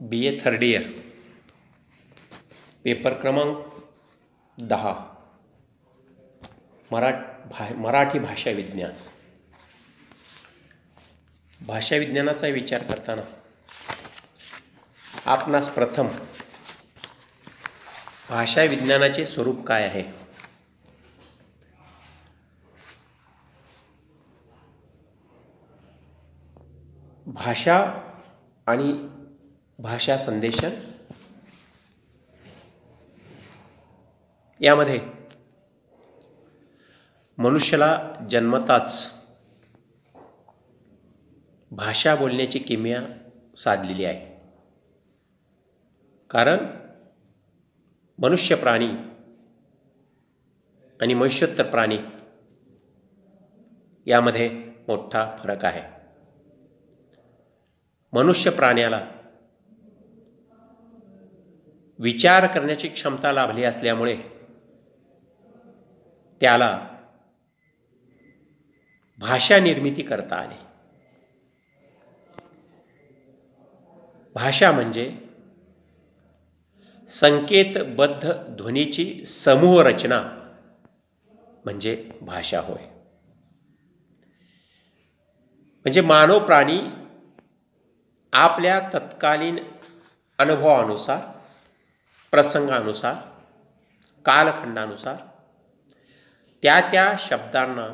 BA third year, paper क्रमांक 10, मराठी भाषा विज्ञान. भाषा विज्ञानाचा विचार करताना आपणास प्रथम भाषा विज्ञानाचे स्वरूप काय आहे, भाषा आणि भाषा संदेशन यामध्ये मनुष्याला जन्मताच भाषा बोलण्याची किमया साधलेली आहे. कारण मनुष्य प्राणी आणि मनुष्योत्तर प्राणी यामध्ये मोठा फरक आहे. मनुष्य प्राण्याला विचार करण्याची क्षमता लाभली असल्यामुळे त्याला भाषा निर्मिती करता आली. भाषा म्हणजे संकेतबद्ध ध्वनीची समूह रचना म्हणजे भाषा होय. म्हणजे मानव प्राणी आपल्या तत्कालीन अनुभवानुसार, प्रसंगानुसार, कालखंडानुसार त्या शब्दांना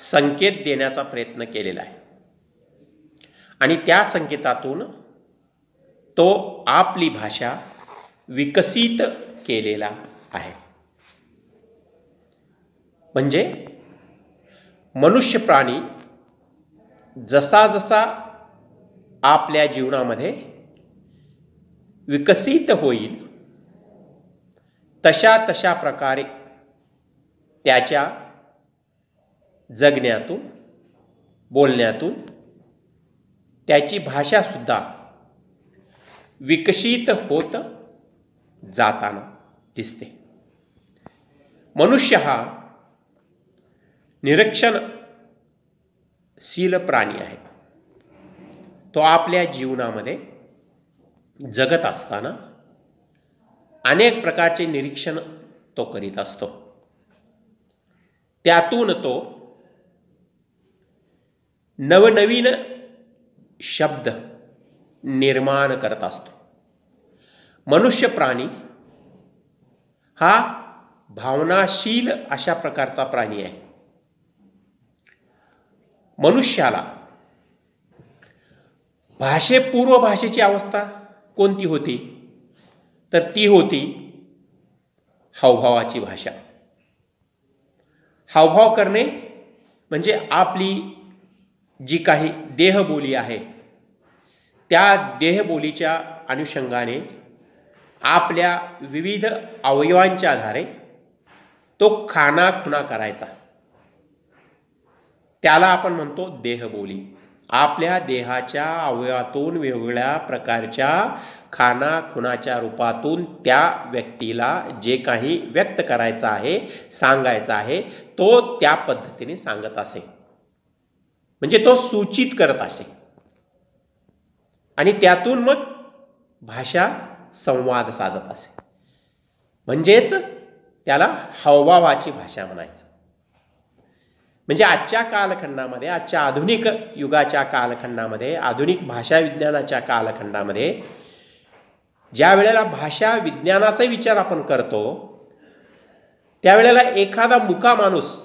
संकेत देण्याचा प्रयत्न केलेला आहे आणि त्या संकेतातून तो आपली भाषा विकसित केलेला आहे. म्हणजे मनुष्य प्राणी जसा जसा आपल्या जीवनामध्ये विकसित होईल तशा तशा प्रकारे त्याच्या जगण्यातून, बोलण्यातून त्याची भाषा सुद्धा विकसित होत जाताना दिसते. मनुष्य हा निरीक्षणशील प्राणी आहे. तो आपल्या जीवनामध्ये जगत असताना अनेक प्रकारचे निरीक्षण तो करीत असतो. त्यातून तो नवनवीन शब्द निर्माण करत असतो. मनुष्य प्राणी हा भावनाशील अशा प्रकारचा प्राणी आहे. मनुष्याला पूर्व भाषेची अवस्था कोणती होती, तर ती होती हावभावाची भाषा. हावभाव करणे म्हणजे आपली जी काही देहबोली आहे त्या देहबोलीच्या अनुषंगाने आपल्या विविध अवयवांच्या आधारे तो खानाखुणा करायचा. त्याला आपण म्हणतो देहबोली. आपल्या देहाच्या अवयवातून वेगवेगळ्या प्रकारच्या खानाखुणाच्या रूपातून त्या व्यक्तीला जे काही व्यक्त करायचं आहे, सांगायचं आहे, तो त्या पद्धतीने सांगत असे. म्हणजे तो सूचित करत असे आणि त्यातून मग भाषा संवाद साधत असे. म्हणजेच त्याला हावभावाची भाषा म्हणायचं. म्हणजे आजच्या कालखंडामध्ये, आजच्या आधुनिक युगाच्या कालखंडामध्ये, आधुनिक भाषा विज्ञानाच्या कालखंडामध्ये ज्या वेळेला भाषा विज्ञानाचा विचार आपण करतो त्यावेळेला एखादा मुका माणूस,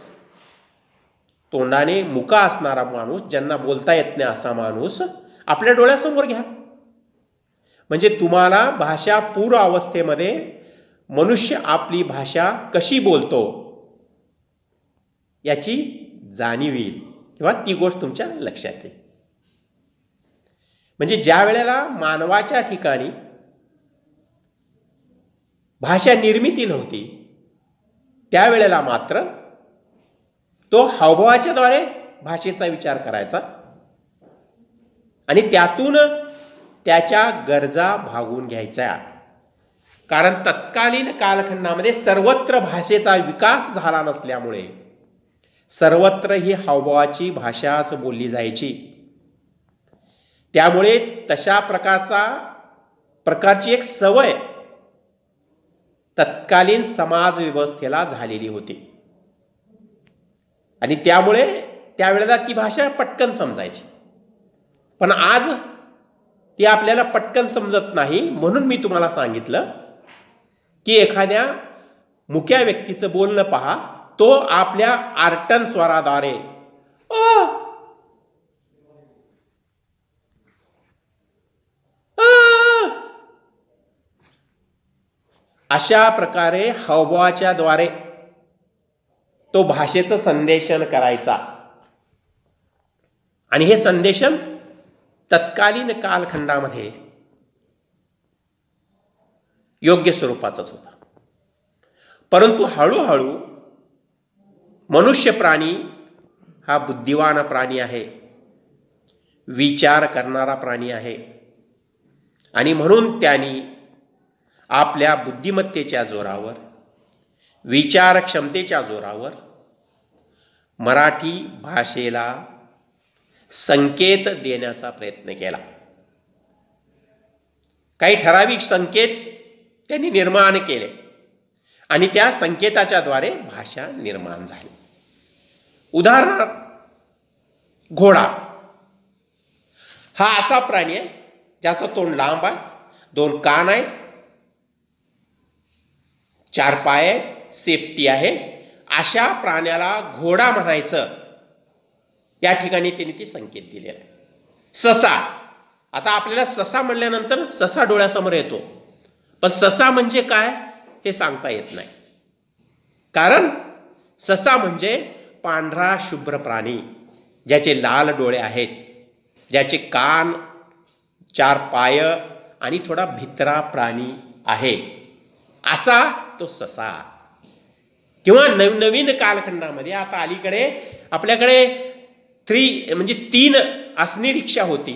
तोंडाने मुका असणारा माणूस, ज्यांना बोलता येत नाही असा माणूस आपल्या डोळ्यासमोर घ्या. म्हणजे तुम्हाला भाषा पूर्व अवस्थेमध्ये मनुष्य आपली भाषा कशी बोलतो याची जाणीव येईल किंवा ती गोष्ट तुमच्या लक्षात येईल. म्हणजे ज्या वेळेला मानवाच्या ठिकाणी भाषा निर्मिती नव्हती त्यावेळेला मात्र तो हावभावाच्या द्वारे भाषेचा विचार करायचा आणि त्यातून त्याच्या गरजा भागवून घ्यायच्या. कारण तत्कालीन कालखंडामध्ये सर्वत्र भाषेचा विकास झाला नसल्यामुळे सर्वत्र ही हावभावाची भाषाच बोलली जायची. त्यामुळे तशा प्रकारची एक सवय तत्कालीन समाज व्यवस्थेला झालेली होती आणि त्यामुळे त्यावेळेला ती भाषा पटकन समजायची. पण आज ती आपल्याला पटकन समजत नाही. म्हणून मी तुम्हाला सांगितलं की एखाद्या मुक्या व्यक्तीचं बोलणं पहा, तो आपल्या आर्टन स्वराद्वारे अशा प्रकारे हावभावाच्या द्वारे तो भाषेचं संदेशन करायचा आणि हे संदेशन तत्कालीन कालखंडामध्ये योग्य स्वरूपाचाच होता. परंतु हळूहळू मनुष्य प्राणी हा बुद्धिवान प्राणी आहे, विचार करणारा प्राणी आहे आणि म्हणून त्यांनी आपल्या बुद्धिमत्तेच्या जोरावर, विचार क्षमतेच्या जोरावर मराठी भाषेला संकेत देण्याचा प्रयत्न केला. काही ठराविक संकेत त्यांनी निर्माण केले आणि त्या संकेताच्या द्वारे भाषा निर्माण झाली. उदाहरणार्थ घोडा हा असा प्राणी आहे ज्याचं तोंड लांब आहे, 2 कान आहेत, 4 पाय आहेत, सेफ्टी आहे. अशा प्राण्याला घोडा म्हणायचं, या ठिकाणी त्यांनी ते संकेत दिलेला आहे. ससा, आता आपल्याला ससा म्हणल्यानंतर ससा डोळ्यासमोर येतो, पण ससा म्हणजे काय हे सांगता येत नाही. कारण ससा म्हणजे पांढरा शुभ्र प्राणी, ज्याचे लाल डोळे आहेत, ज्याचे कान, 4 पाय आणि थोडा भित्रा प्राणी आहे, असा तो ससा. किंवा नवीन कालखंडामध्ये आता अलीकडे आपल्याकडे 3 आसनी रिक्षा होती,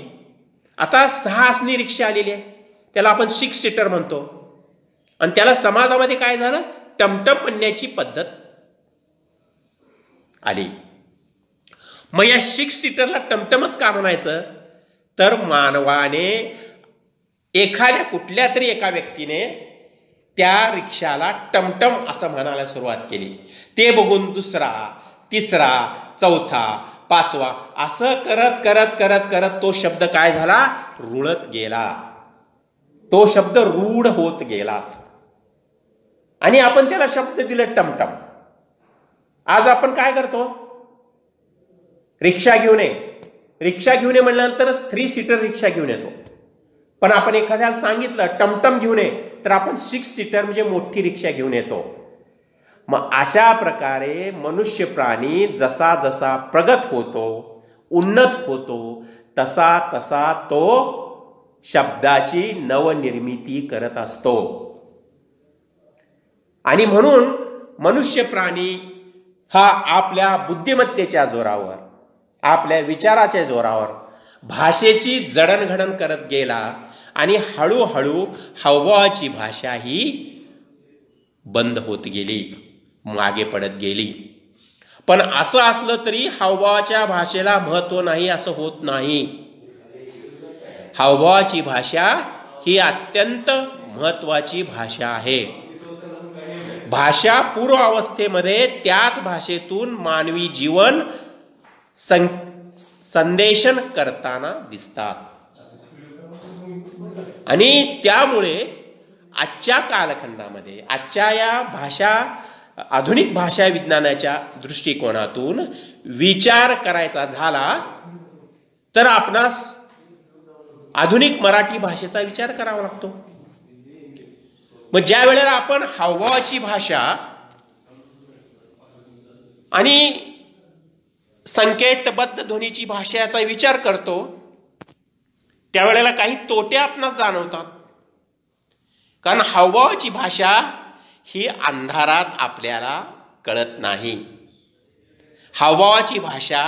आता 6 आसनी रिक्षा आलेली आहे, त्याला आपण 6 सीटर म्हणतो. आणि त्याला समाजामध्ये काय झालं, टमटम म्हणण्याची पद्धत आली. मग या 6 सीटरला टमटमच का म्हणायचं, तर मानवाने एखाद्या कुठल्या तरी एका व्यक्तीने त्या रिक्षाला टमटम असं म्हणायला सुरुवात केली. ते बघून दुसरा, तिसरा, चौथा, 5वा असं करत करत करत करत तो शब्द काय झाला, रुळत गेला. तो शब्द रूढ होत गेला आणि आपण त्याला शब्द दिलं टमटम. आज आपण काय करतो, रिक्षा घेऊन ये म्हणल्यानंतर 3 सीटर रिक्षा घेऊन येतो. पण आपण एखाद्याला सांगितलं टमटम घेऊन ये, तर आपण 6 सीटर म्हणजे मोठी रिक्षा घेऊन येतो. मग अशा प्रकारे मनुष्य प्राणी जसा जसा प्रगत होतो, उन्नत होतो, तसा तसा तो शब्दाची नवनिर्मिती करत असतो. आणि म्हणून मनुष्य प्राणी हा आपल्या बुद्धिमत्तेच्या जोरावर, आपल्या विचाराच्या जोरावर भाषेची जडणघडण करत गेला आणि हळूहळू हावभावाची भाषा ही बंद होत गेली, मागे पडत गेली. पण असं असलं तरी हावभावाच्या भाषेला महत्त्व नाही असं होत नाही. हावभावाची भाषा ही अत्यंत महत्त्वाची भाषा आहे. भाषा पूर्व अवस्थेमध्ये त्याच भाषेतून मानवी जीवन संदेशन करताना दिसतात. आणि त्यामुळे आजच्या कालखंडामध्ये, आजच्या या आधुनिक भाषा विज्ञानाच्या दृष्टिकोनातून विचार करायचा झाला तर आपणास आधुनिक मराठी भाषेचा विचार करावा लागतो. मग ज्या वेळेला आपण हावभावाची भाषा आणि संकेतबद्ध ध्वनीची भाषेचा विचार करतो, त्यावेळेला काही तोटे आपणास जाणवतात. कारण हावभावाची भाषा ही अंधारात आपल्याला कळत नाही. हावभावाची भाषा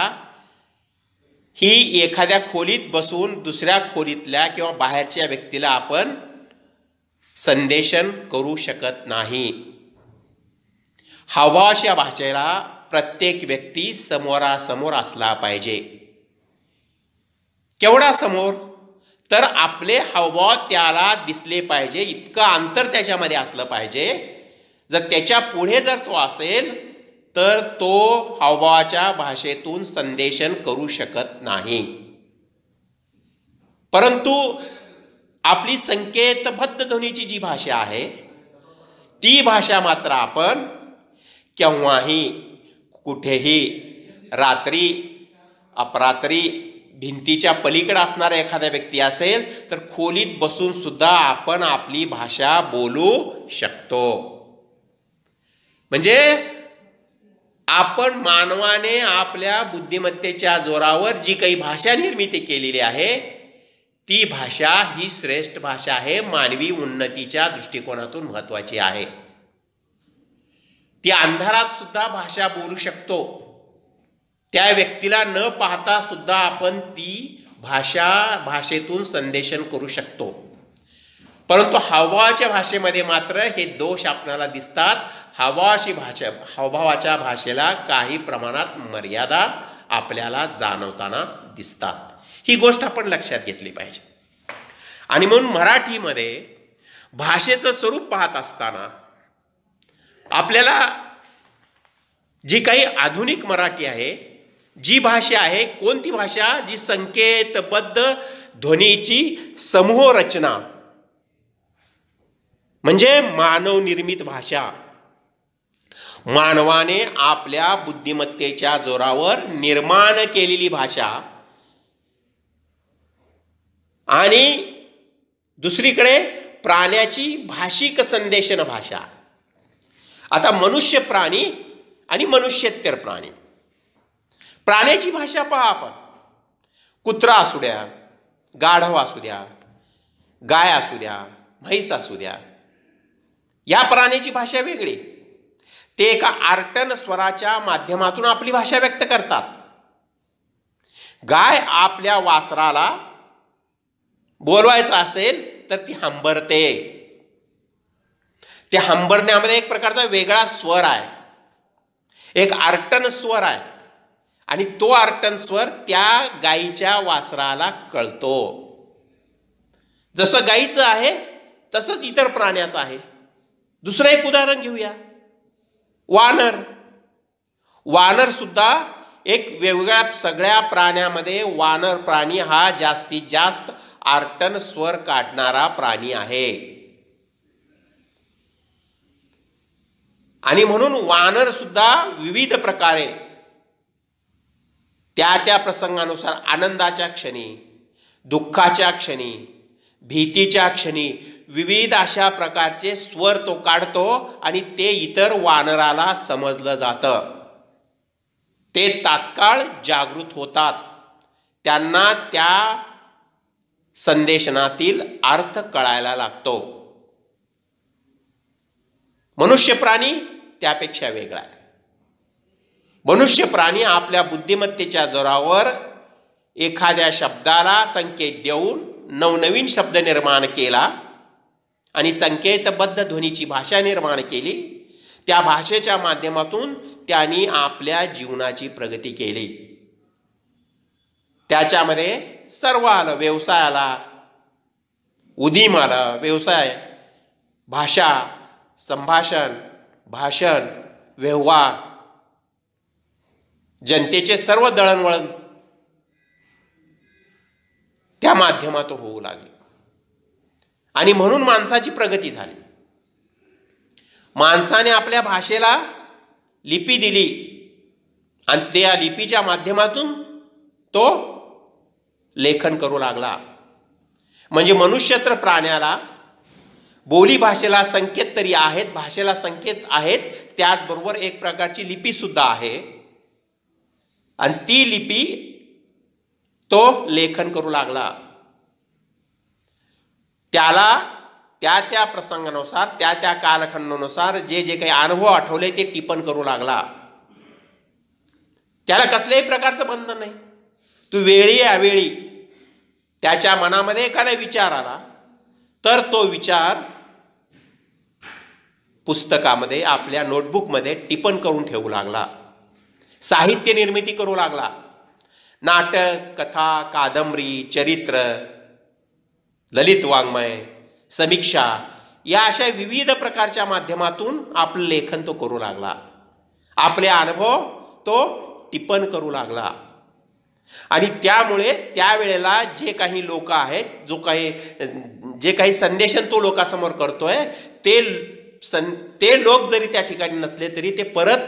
ही एखाद्या खोलीत बसून दुसऱ्या खोलीतल्या किंवा बाहेरच्या व्यक्तीला आपण संदेशन करू शकत नाही. हावभावाच्या भाषेला प्रत्येक व्यक्ती समोरासमोर असला पाहिजे. केवढा समोर, तर आपले हावभाव त्याला दिसले पाहिजे, इतकं अंतर त्याच्यामध्ये असलं पाहिजे. जर त्याच्या पुढे जर तो असेल तर तो हावभावाच्या भाषेतून संदेशन करू शकत नाही. परंतु आपली संकेतबद्ध ध्वनीची जी भाषा आहे ती भाषा मात्र आपण केव्हाही कुठेही रात्री अपरात्री भिंतीच्या पलीकडे असणारा एखादा व्यक्ती असेल तर खोलीत बसून सुद्धा आपण आपली भाषा बोलू शकतो. म्हणजे आपण मानवाने आपल्या बुद्धिमत्तेच्या जोरावर जी काही भाषा निर्मिती केलेली आहे ती भाषा ही श्रेष्ठ भाषा आहे, मानवी उन्नतीच्या दृष्टिकोनातून महत्वाची आहे. ती अंधारात सुद्धा भाषा बोलू शकतो. त्या व्यक्तीला न पाहता सुद्धा आपण ती भाषेतून संदेशन करू शकतो. परंतु हावभावाच्या भाषेमध्ये मात्र हे दोष आपल्याला दिसतात. हावभावाच्या भाषेला काही प्रमाणात मर्यादा आपल्याला जाणवताना दिसतात. ही गोष्ट आपण लक्षात घेतली पाहिजे. आणि म्हणून मराठीमध्ये भाषेचं स्वरूप पाहत असताना आपल्याला जी काही आधुनिक मराठी आहे, जी भाषा आहे, कोणती भाषा जी संकेतबद्ध ध्वनीची समूह रचना म्हणजे मानव निर्मित भाषा, मानवाने आपल्या बुद्धिमत्तेच्या जोरावर निर्माण केलेली भाषा आणि दुसरीकडे प्राण्याची भाषिक संदेशन भाषा. आता मनुष्य प्राणी आणि मनुष्येतर प्राणी, प्राण्याची भाषा पहा आपण. कुत्रा असू द्या, गाढव असू द्या, गाय असू द्या, म्हैस असू द्या, या प्राण्याची भाषा वेगळी. ते एका आर्टन स्वराच्या माध्यमातून आपली भाषा व्यक्त करतात. गाय आपल्या वासराला बोलवायचं असेल तर ती हंबरते. त्या हंबरण्यामध्ये एक प्रकारचा वेगळा स्वर आहे, एक आर्टन स्वर आहे आणि तो आर्टन स्वर त्या गायीच्या वासराला कळतो. जसं गायीचं आहे तसंच इतर प्राण्याचं आहे. दुसरं एक उदाहरण घेऊया, वानर. वानर सुद्धा एक वेगवेगळ्या सगळ्या प्राण्यामध्ये वानर प्राणी हा जास्तीत जास्त आर्टन स्वर काढणारा प्राणी आहे. आणि म्हणून वानर सुद्धा विविध प्रकारे त्या त्या प्रसंगानुसार आनंदाच्या क्षणी, दुःखाच्या क्षणी, भीतीच्या क्षणी विविध अशा प्रकारचे स्वर तो काढतो आणि ते इतर वानराला समजलं जातं. ते तात्काळ जागृत होतात, त्यांना त्या संदेशनातील अर्थ कळायला लागतो. मनुष्य प्राणी त्यापेक्षा वेगळा आहे. मनुष्य प्राणी आपल्या बुद्धिमत्तेच्या जोरावर एखाद्या शब्दाला संकेत देऊन नवनवीन शब्द निर्माण केला आणि संकेतबद्ध ध्वनीची भाषा निर्माण केली. त्या भाषेच्या माध्यमातून त्यांनी आपल्या जीवनाची प्रगती केली. त्याच्यामध्ये सर्व आलं, व्यवसाय आला, उदीम आलं, व्यवसाय, भाषा, संभाषण, भाषण, व्यवहार, जनतेचे सर्व दळणवळण त्या माध्यमातून होऊ लागले. आणि म्हणून माणसाची प्रगती झाली. माणसाने आपल्या भाषेला लिपी दिली आणि त्या लिपीच्या माध्यमातून तो लेखन करू लागला. म्हणजे मनुष्यत्र प्राण्याला बोली भाषेला संकेत तरी आहेत, भाषेला संकेत आहेत, त्याचबरोबर एक प्रकारची लिपी सुद्धा आहे आणि ती लिपी तो लेखन करू लागला. त्याला त्या त्या प्रसंगानुसार, त्या त्या कालखंडानुसार जे जे काही अनुभव आठवले ते टिपण करू लागला. त्याला कसल्याही प्रकारचं बंधन नाही. तू वेळी अवेळी त्याच्या मनामध्ये एखादा विचार आला तर तो विचार पुस्तकामध्ये, आपल्या नोटबुकमध्ये टिपण करून ठेवू लागला. साहित्य निर्मिती करू लागला. नाटक, कथा, कादंबरी, चरित्र ललित वाङ्मय, समीक्षा या अशा विविध प्रकारच्या माध्यमातून आपलं लेखन तो करू लागला. आपले अनुभव तो टिप्पण करू लागला. आणि त्यामुळे त्यावेळेला जे काही लोक आहेत, जे काही संदेशन तो लोकांसमोर करतोय, ते लोक जरी त्या ठिकाणी नसले तरी ते परत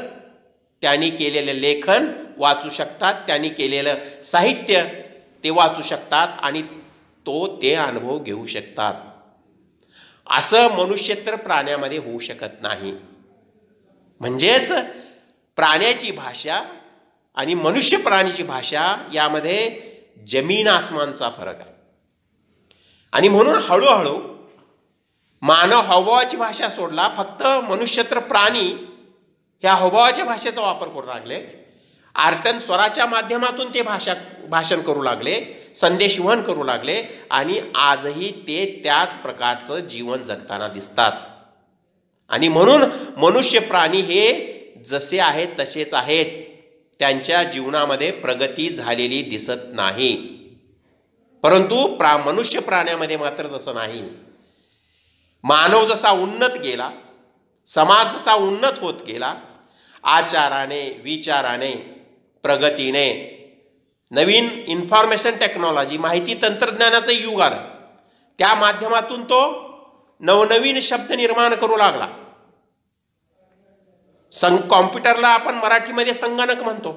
त्यांनी केलेलं लेखन वाचू शकतात, त्यांनी केलेलं साहित्य ते वाचू शकतात आणि ते अनुभव घेऊ शकतात. असं मनुष्येतर प्राण्यामध्ये होऊ शकत नाही. म्हणजेच प्राण्याची भाषा आणि मनुष्य प्राण्याची भाषा यामध्ये जमीन आसमानचा फरक आहे. आणि म्हणून हळूहळू मानव हावभावाची भाषा सोडला, फक्त मनुष्येतर प्राणी ह्या हावभावाच्या भाषेचा वापर करू लागले. आर्टन स्वराच्या माध्यमातून ते भाषण करू लागले, संदेशवहन करू लागले आणि आजही ते त्याच प्रकारचं जीवन जगताना दिसतात. आणि म्हणून मनुष्य प्राणी हे जसे आहेत तसेच आहेत. त्यांच्या जीवनामध्ये प्रगती झालेली दिसत नाही. परंतु मनुष्य प्राण्यामध्ये मात्र तसं नाही. मानव जसा उन्नत गेला, समाज जसा उन्नत होत गेला, आचाराने, विचाराने, प्रगतीने, नवीन इन्फॉर्मेशन टेक्नॉलॉजी, माहिती तंत्रज्ञानाचं युग आलं, त्या माध्यमातून तो नवनवीन शब्द निर्माण करू लागला. कॉम्प्युटरला आपण मराठीमध्ये संगणक म्हणतो,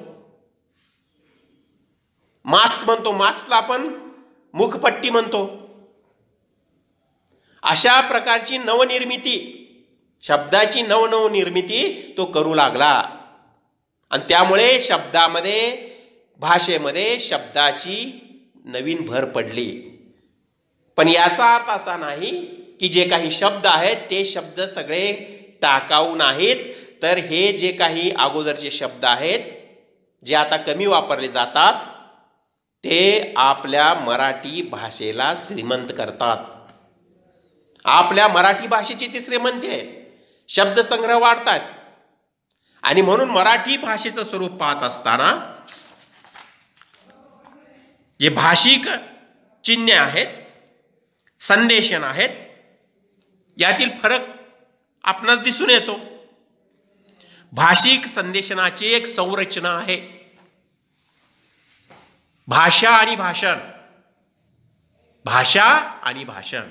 मास्क म्हणतो, मास्कला आपण मुखपट्टी म्हणतो. अशा प्रकारची नवनिर्मिती, शब्दाची नवनिर्मिती तो करू लागला. आणि त्यामुळे शब्दामध्ये, भाषेमध्ये शब्दाची नवीन भर पडली. पण याचा अर्थ असा नाही की जे काही शब्द आहेत ते शब्द सगळे टाकाऊ नाहीत, तर हे जे काही अगोदरचे शब्द आहेत जे आता कमी वापरले जातात ते आपल्या मराठी भाषेला श्रीमंत करतात. आपल्या मराठी भाषेची ती श्रीमंती आहे. शब्दसंग्रह वाढतात. आणि म्हणून मराठी भाषेचं स्वरूप पाहत असताना जे भाषिक चिन्हे आहेत, संदेशन आहेत, यातील फरक आपणास दिसून येतो. भाषिक संदेशनाची एक संरचना आहे. भाषा आणि भाषण, भाषा आणि भाषण.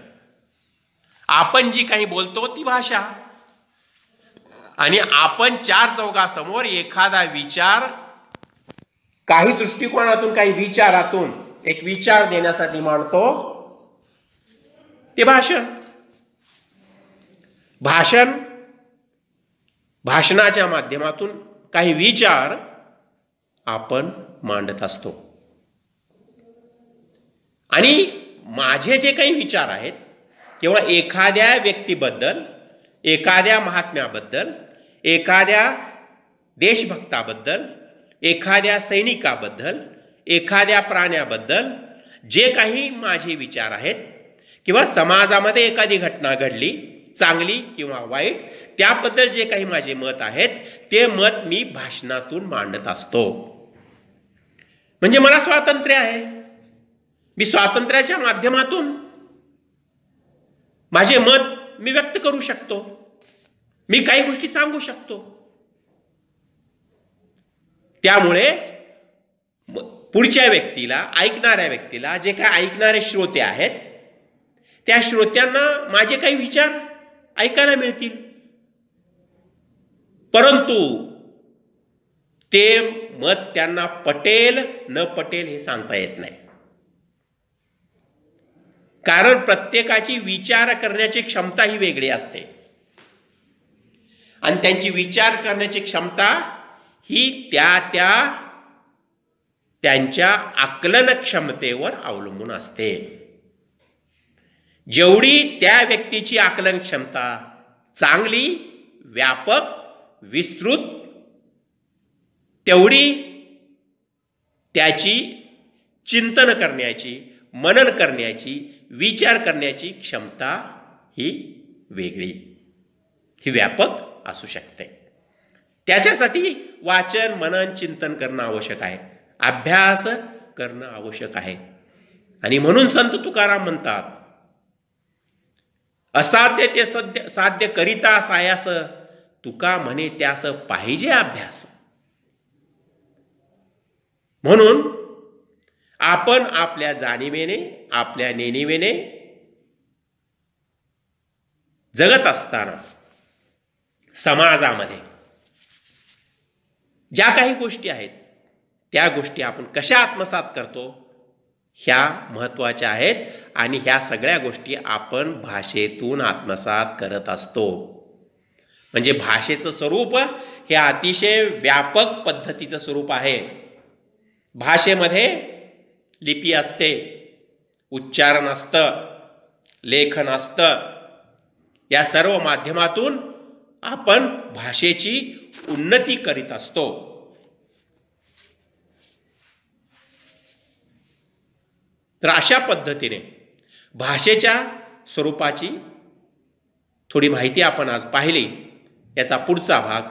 आपण जी काही बोलतो ती भाषा, आणि आपण चार चौघासमोर एखादा विचार काही दृष्टिकोनातून, काही विचारातून एक विचार देण्यासाठी मांडतो, ते भाषण. भाषणाच्या माध्यमातून काही विचार आपण मांडत असतो. आणि माझे जे काही विचार आहेत किंवा एखाद्या व्यक्तीबद्दल, एखाद्या महात्म्याबद्दल, एखाद्या देशभक्ताबद्दल, एखाद्या सैनिकाबद्दल, एखाद्या प्राण्याबद्दल जे काही माझे विचार आहेत, किंवा समाजामध्ये एखादी घटना घडली, चांगली किंवा वाईट, त्याबद्दल जे काही माझे मत आहेत ते मत मी भाषणातून मांडत असतो. म्हणजे मला स्वातंत्र्य आहे. मी स्वातंत्र्याच्या माध्यमातून माझे मत मी व्यक्त करू शकतो. मी काही गोष्टी सांगू शकतो. त्यामुळे पुढच्या व्यक्तीला, ऐकणाऱ्या व्यक्तीला, जे काही ऐकणारे श्रोते आहेत त्या श्रोत्यांना माझे काही विचार ऐकायला मिळतील. परंतु ते मत त्यांना पटेल न पटेल हे सांगता येत नाही. कारण प्रत्येकाची विचार करण्याची क्षमता ही वेगळी असते. आणि त्यांची विचार करण्याची क्षमता ही त्यांच्या आकलन क्षमतेवर अवलंबून असते. जेवढी त्या व्यक्तीची आकलन क्षमता चांगली, व्यापक, विस्तृत, तेवढी त्याची चिंतन करण्याची, मनन करण्याची, विचार करण्याची क्षमता ही वेगळी, ही व्यापक असू शकते. त्याच्यासाठी वाचन, मनन, चिंतन करणं आवश्यक आहे. अभ्यास करणं आवश्यक आहे. आणि म्हणून संत तुकाराम म्हणतात, असाध्य ते साध्य करिता सायास, तुका म्हणे त्यास पाहिजे अभ्यास. म्हणून आपण आपल्या जाणीवेने, आपल्या नेणिवेने जगत असताना समाजामध्ये ज्या काही गोष्टी आहेत त्या गोष्टी आपण कशा आत्मसात करतो ह्या महत्त्वाच्या आहेत. आणि ह्या सगळ्या गोष्टी आपण भाषेतून आत्मसात करत असतो. म्हणजे भाषेचं स्वरूप हे अतिशय व्यापक पद्धतीचं स्वरूप आहे. भाषेमध्ये लिपी असते, उच्चारण असतं, लेखन असतं. या सर्व माध्यमातून आपण भाषेची उन्नती करीत असतो. तर अशा पद्धतीने भाषेच्या स्वरूपाची थोडी माहिती आपण आज पाहिली. याचा पुढचा भाग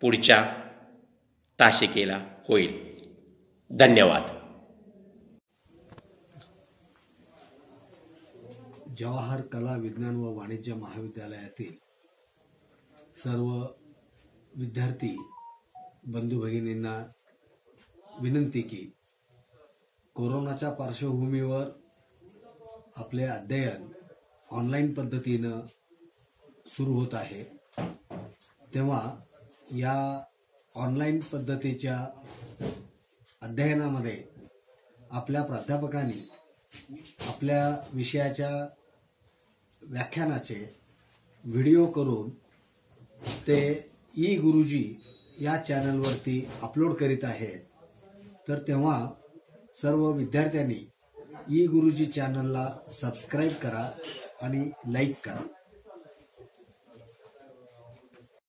पुढच्या तासिकेला होईल. धन्यवाद. जवाहर कला विज्ञान व वाणिज्य महाविद्यालयातील सर्व विद्यार्थी बंधू भगिनींना विनंती की कोरोनाच्या पार्श्वभूमीवर आपले अध्ययन ऑनलाईन पद्धतीनं सुरू होत आहे. तेव्हा या ऑनलाईन पद्धतीच्या अध्ययनामध्ये आपल्या प्राध्यापकांनी आपल्या विषयाच्या व्याख्यानाचे व्हिडिओ करून ते ई गुरुजी या चॅनलवरती अपलोड करीत आहेत. तर तेव्हा सर्व विद्यार्थ्यांनी ई गुरुजी चॅनलला सबस्क्राईब करा आणि लाईक करा.